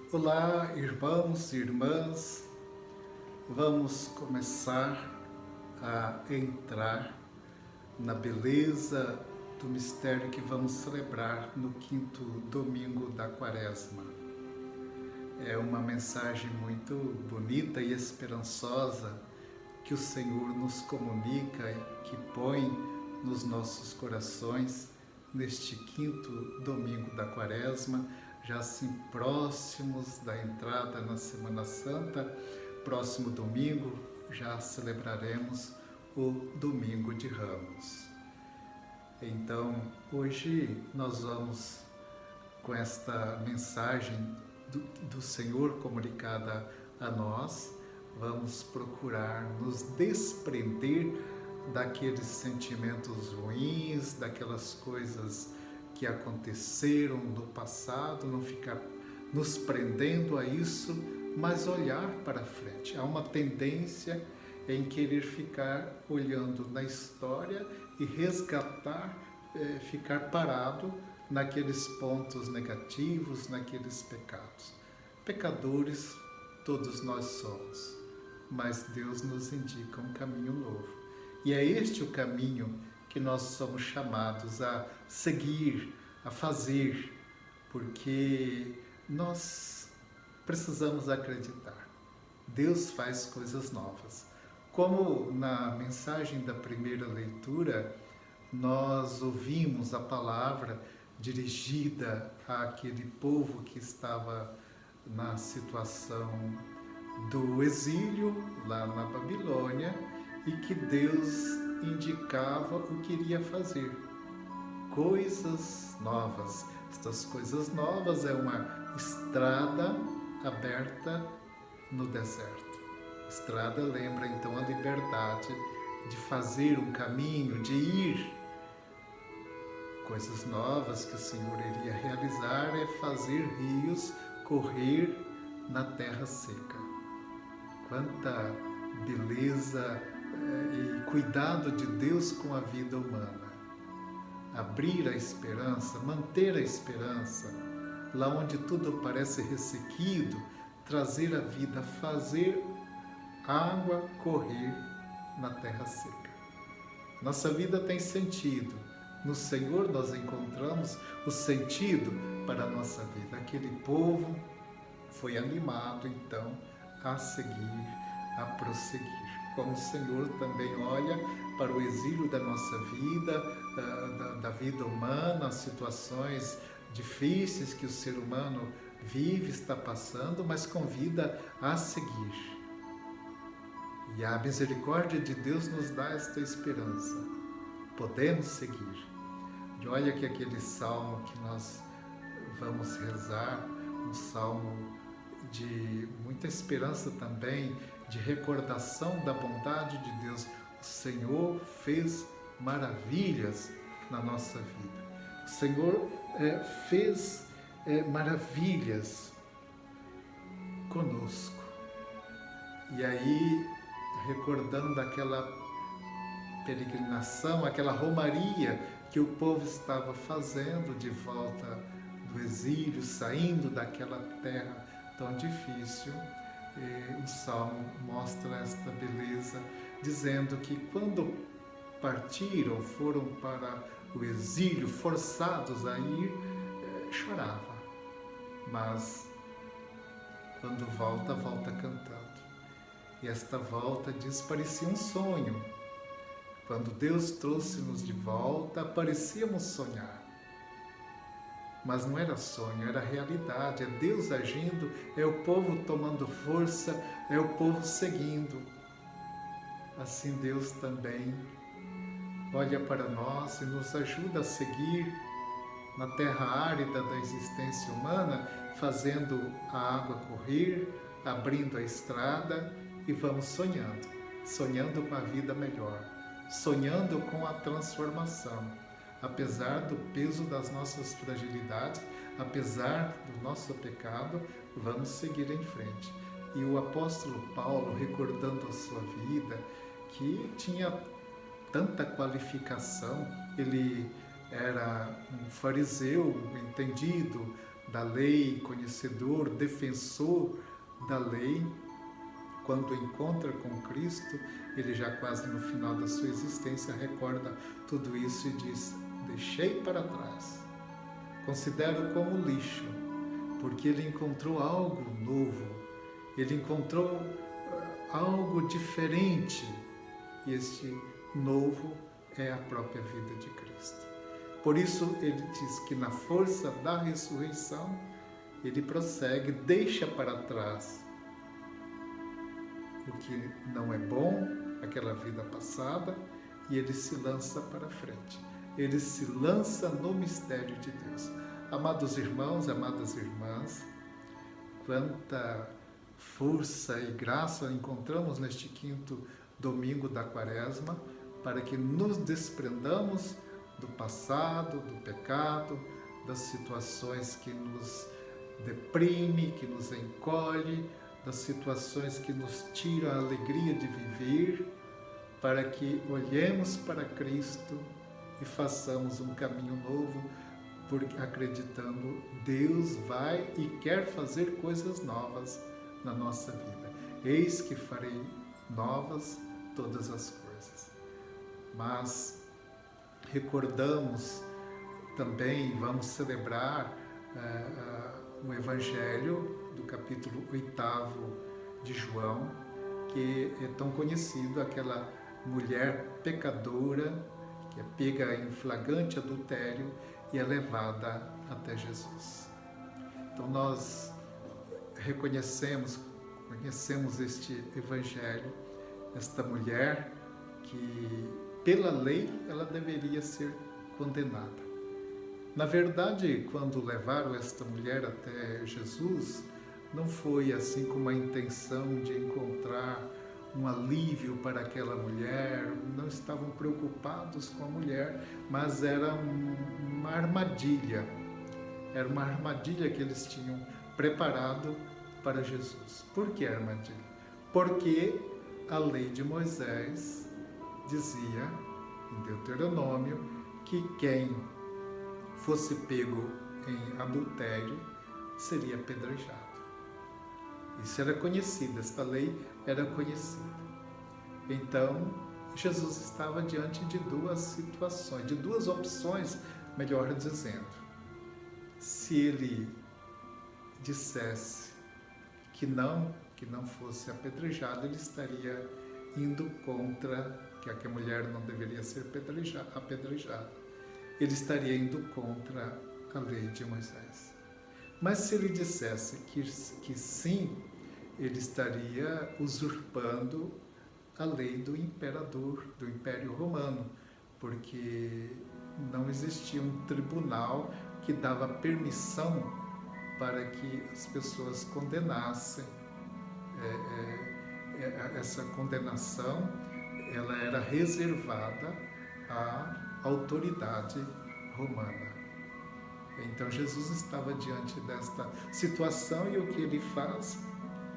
Olá, irmãos e irmãs, vamos começar a entrar na beleza do mistério que vamos celebrar no quinto domingo da Quaresma. É uma mensagem muito bonita e esperançosa que o Senhor nos comunica e que põe nos nossos corações neste quinto domingo da Quaresma, já assim próximos da entrada na Semana Santa. Próximo domingo já celebraremos o Domingo de Ramos. Então, hoje nós vamos, com esta mensagem do Senhor comunicada a nós, vamos procurar nos desprender daqueles sentimentos ruins, daquelas coisas que aconteceram no passado, não ficar nos prendendo a isso, mas olhar para frente. Há uma tendência em querer ficar olhando na história e resgatar, ficar parado naqueles pontos negativos, naqueles pecados. Pecadores todos nós somos, mas Deus nos indica um caminho novo. E é este o caminho que nós somos chamados a seguir, a fazer, porque nós precisamos acreditar. Deus faz coisas novas. Como na mensagem da primeira leitura, nós ouvimos a palavra dirigida àquele povo que estava na situação do exílio lá na Babilônia e que Deus indicava o que iria fazer. Coisas novas. Estas coisas novas é uma estrada aberta no deserto. Estrada lembra então a liberdade de fazer um caminho, de ir. Coisas novas que o Senhor iria realizar é fazer rios correr na terra seca. Quanta beleza e cuidado de Deus com a vida humana. Abrir a esperança, manter a esperança, lá onde tudo parece ressequido, trazer a vida, fazer água correr na terra seca. Nossa vida tem sentido. No Senhor nós encontramos o sentido para a nossa vida. Aquele povo foi animado, então, a seguir, a prosseguir. Como o Senhor também olha para o exílio da nossa vida, da vida humana, as situações difíceis que o ser humano vive, está passando, mas convida a seguir. E a misericórdia de Deus nos dá esta esperança. Podemos seguir. E olha que aquele salmo que nós vamos rezar, um salmo de muita esperança também, de recordação da bondade de Deus. O Senhor fez maravilhas na nossa vida. O Senhor fez maravilhas conosco. E aí, recordando aquela peregrinação, aquela romaria que o povo estava fazendo de volta do exílio, saindo daquela terra tão difícil, o Salmo mostra esta beleza, dizendo que quando partiram, foram para o exílio, forçados a ir, chorava. Mas quando volta, volta cantando. E esta volta, diz, parecia um sonho. Quando Deus trouxe-nos de volta, parecíamos sonhar. Mas não era sonho, era realidade, é Deus agindo, é o povo tomando força, é o povo seguindo. Assim Deus também olha para nós e nos ajuda a seguir na terra árida da existência humana, fazendo a água correr, abrindo a estrada e vamos sonhando com a vida melhor, sonhando com a transformação. Apesar do peso das nossas fragilidades, apesar do nosso pecado, vamos seguir em frente. E o apóstolo Paulo, recordando a sua vida, que tinha tanta qualificação, ele era um fariseu entendido, da lei, conhecedor, defensor da lei, quando encontra com Cristo, ele já quase no final da sua existência recorda tudo isso e diz: deixei para trás, considero como lixo, porque ele encontrou algo novo, ele encontrou algo diferente, e este novo é a própria vida de Cristo. Por isso ele diz que na força da ressurreição, ele prossegue, deixa para trás o que não é bom, aquela vida passada, e ele se lança para frente. Ele se lança no mistério de Deus. Amados irmãos, amadas irmãs, quanta força e graça encontramos neste 5º domingo da Quaresma para que nos desprendamos do passado, do pecado, das situações que nos deprime, que nos encolhe, das situações que nos tiram a alegria de viver, para que olhemos para Cristo e façamos um caminho novo, porque acreditando, Deus vai e quer fazer coisas novas na nossa vida. Eis que farei novas todas as coisas. Mas recordamos também, vamos celebrar o Evangelho do capítulo 8º de João, que é tão conhecido, aquela mulher pecadora que é pega em flagrante adultério e é levada até Jesus. Então nós conhecemos este Evangelho, esta mulher que pela lei ela deveria ser condenada. Na verdade, quando levaram esta mulher até Jesus, não foi assim com uma intenção de encontrar um alívio para aquela mulher, não estavam preocupados com a mulher, mas era uma armadilha. Era uma armadilha que eles tinham preparado para Jesus. Por que armadilha? Porque a lei de Moisés dizia, em Deuteronômio, que quem fosse pego em adultério seria apedrejado. Isso era conhecido, esta lei era conhecida. Então, Jesus estava diante de duas situações, de duas opções, melhor dizendo. Se ele dissesse que não fosse apedrejado, ele estaria indo contra, que a mulher não deveria ser apedrejada. Ele estaria indo contra a lei de Moisés. Mas se ele dissesse que sim, ele estaria usurpando a lei do imperador, do Império Romano, porque não existia um tribunal que dava permissão para que as pessoas condenassem. Essa condenação ela era reservada à autoridade romana. Então Jesus estava diante desta situação e o que ele faz?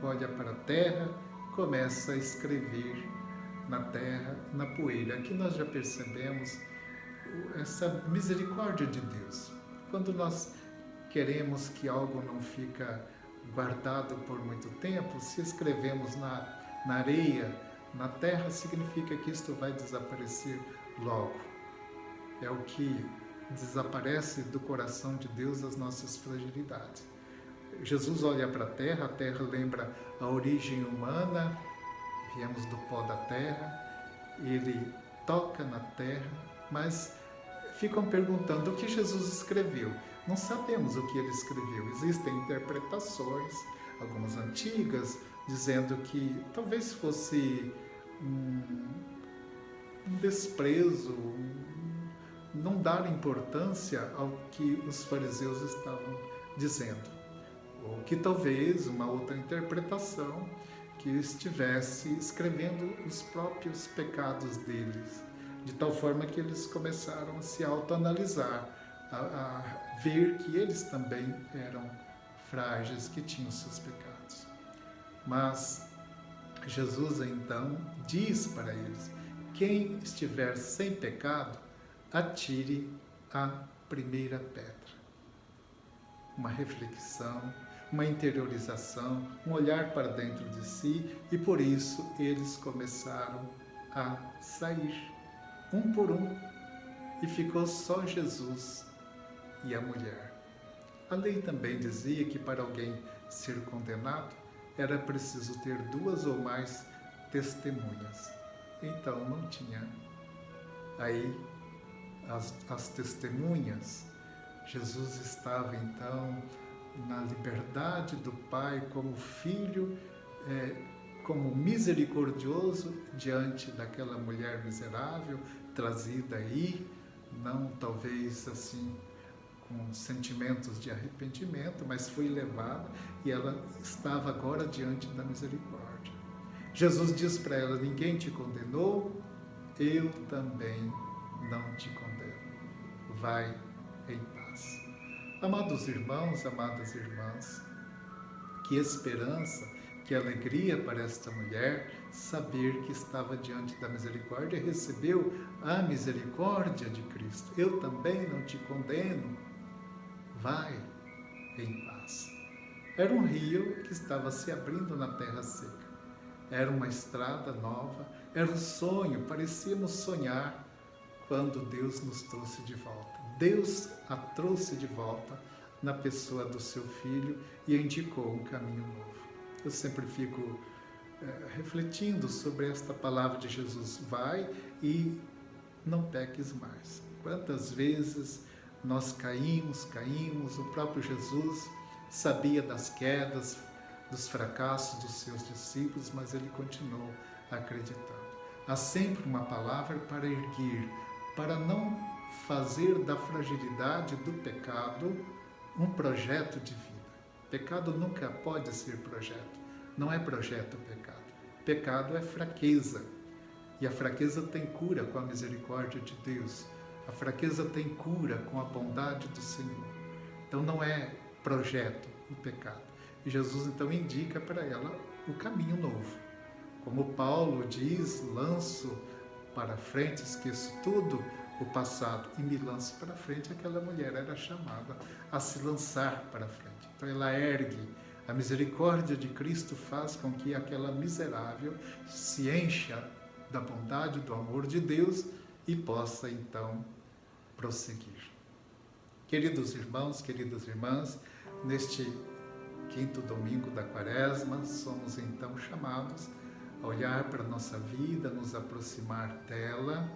Olha para a terra, começa a escrever na terra, na poeira. Aqui nós já percebemos essa misericórdia de Deus. Quando nós queremos que algo não fica guardado por muito tempo, se escrevemos na areia, na terra, significa que isto vai desaparecer logo. É o que desaparece do coração de Deus as nossas fragilidades. Jesus olha para a terra lembra a origem humana, viemos do pó da terra, ele toca na terra, mas ficam perguntando o que Jesus escreveu. Não sabemos o que ele escreveu. Existem interpretações, algumas antigas, dizendo que talvez fosse um desprezo, não dar importância ao que os fariseus estavam dizendo. Ou que talvez uma outra interpretação que estivesse escrevendo os próprios pecados deles, de tal forma que eles começaram a se autoanalisar, a ver que eles também eram frágeis, que tinham seus pecados. Mas Jesus então diz para eles: quem estiver sem pecado, atire a primeira pedra. uma reflexão, uma interiorização, um olhar para dentro de si, e por isso eles começaram a sair, um por um, e ficou só Jesus e a mulher. A lei também dizia que para alguém ser condenado era preciso ter 2 ou mais testemunhas. Então não tinha aí as testemunhas. Jesus estava então na liberdade do Pai como filho, como misericordioso diante daquela mulher miserável, trazida aí, não talvez assim com sentimentos de arrependimento, mas foi levada e ela estava agora diante da misericórdia. Jesus diz para ela: ninguém te condenou, eu também não te condeno. Vai em paz. Amados irmãos, amadas irmãs, que esperança, que alegria para esta mulher saber que estava diante da misericórdia e recebeu a misericórdia de Cristo. Eu também não te condeno. Vai em paz. Era um rio que estava se abrindo na terra seca. Era uma estrada nova, era um sonho, parecíamos sonhar quando Deus nos trouxe de volta. Deus a trouxe de volta na pessoa do seu Filho e indicou um caminho novo. Eu sempre fico refletindo sobre esta palavra de Jesus: vai e não peques mais. Quantas vezes nós caímos, o próprio Jesus sabia das quedas, dos fracassos dos seus discípulos, mas ele continuou acreditando. Há sempre uma palavra para erguer, para não fazer da fragilidade do pecado um projeto de vida. Pecado nunca pode ser projeto. Não é projeto o pecado. Pecado é fraqueza. E a fraqueza tem cura com a misericórdia de Deus. A fraqueza tem cura com a bondade do Senhor. Então não é projeto o pecado. E Jesus então indica para ela o caminho novo. Como Paulo diz: lanço para frente, esqueço tudo o passado e me lanço para frente. Aquela mulher era chamada a se lançar para frente. Então ela ergue. A misericórdia de Cristo faz com que aquela miserável se encha da bondade, do amor de Deus e possa então prosseguir. Queridos irmãos, queridas irmãs, neste 5º domingo da Quaresma, somos então chamados a olhar para a nossa vida, nos aproximar dela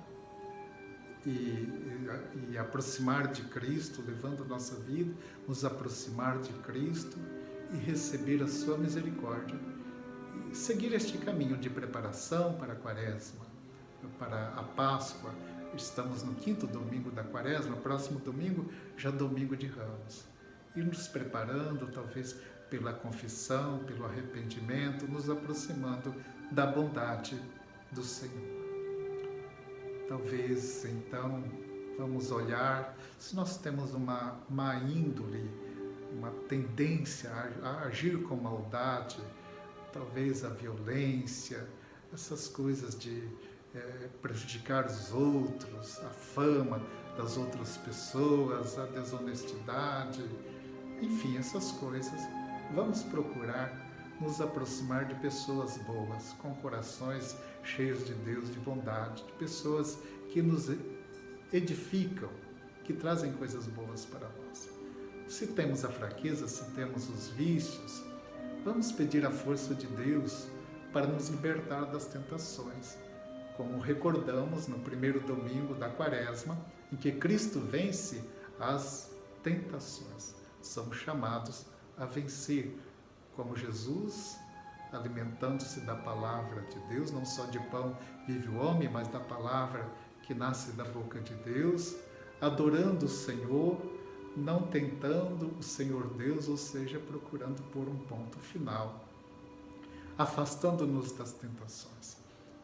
e aproximar de Cristo, levando a nossa vida, nos aproximar de Cristo e receber a sua misericórdia e seguir este caminho de preparação para a Quaresma, para a Páscoa. Estamos no 5º domingo da Quaresma, próximo domingo já domingo de Ramos. E nos preparando, talvez pela confissão, pelo arrependimento, nos aproximando da bondade do Senhor. Talvez, então, vamos olhar se nós temos uma má índole, uma tendência a agir com maldade, talvez a violência, essas coisas de prejudicar os outros, a fama das outras pessoas, a desonestidade, enfim, essas coisas. Vamos procurar nos aproximar de pessoas boas, com corações cheios de Deus, de bondade, de pessoas que nos edificam, que trazem coisas boas para nós. Se temos a fraqueza, se temos os vícios, vamos pedir a força de Deus para nos libertar das tentações. Como recordamos no 1º domingo da Quaresma, em que Cristo vence as tentações. Somos chamados a vencer, como Jesus, alimentando-se da palavra de Deus, não só de pão vive o homem, mas da palavra que nasce da boca de Deus, adorando o Senhor, não tentando o Senhor Deus, ou seja, procurando pôr um ponto final, afastando-nos das tentações.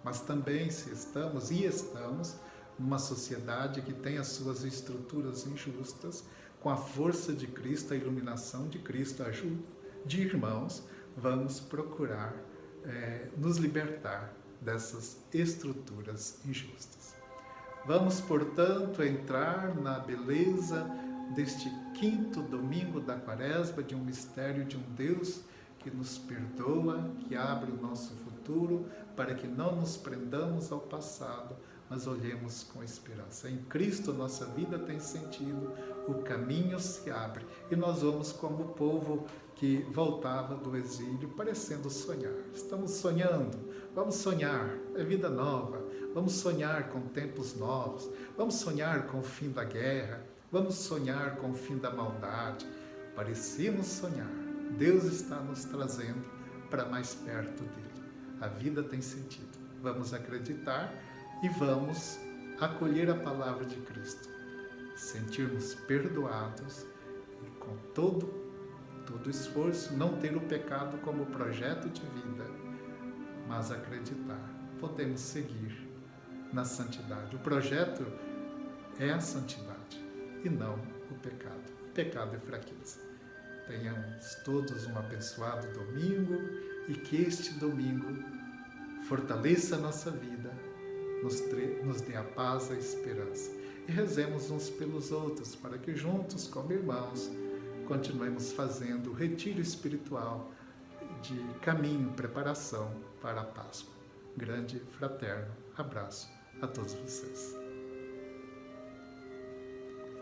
Mas também se estamos numa sociedade que tem as suas estruturas injustas, com a força de Cristo, a iluminação de Cristo, a ajuda de irmãos, vamos procurar nos libertar dessas estruturas injustas. Vamos, portanto, entrar na beleza deste quinto domingo da Quaresma, de um mistério de um Deus que nos perdoa, que abre o nosso futuro, para que não nos prendamos ao passado, mas olhemos com esperança. Em Cristo nossa vida tem sentido, o caminho se abre e nós vamos como o povo que voltava do exílio, parecendo sonhar. Estamos sonhando, vamos sonhar, é vida nova, vamos sonhar com tempos novos, vamos sonhar com o fim da guerra, vamos sonhar com o fim da maldade. Parecíamos sonhar, Deus está nos trazendo para mais perto dele. A vida tem sentido, vamos acreditar e vamos acolher a palavra de Cristo, sentirmos perdoados e com todo esforço, não ter o pecado como projeto de vida, mas acreditar, podemos seguir na santidade. O projeto é a santidade e não o pecado. O pecado é fraqueza. Tenhamos todos um abençoado domingo e que este domingo fortaleça a nossa vida, nos dê a paz, a esperança. E rezemos uns pelos outros, para que juntos, como irmãos, continuemos fazendo o retiro espiritual de caminho, preparação para a Páscoa. Grande fraterno abraço a todos vocês.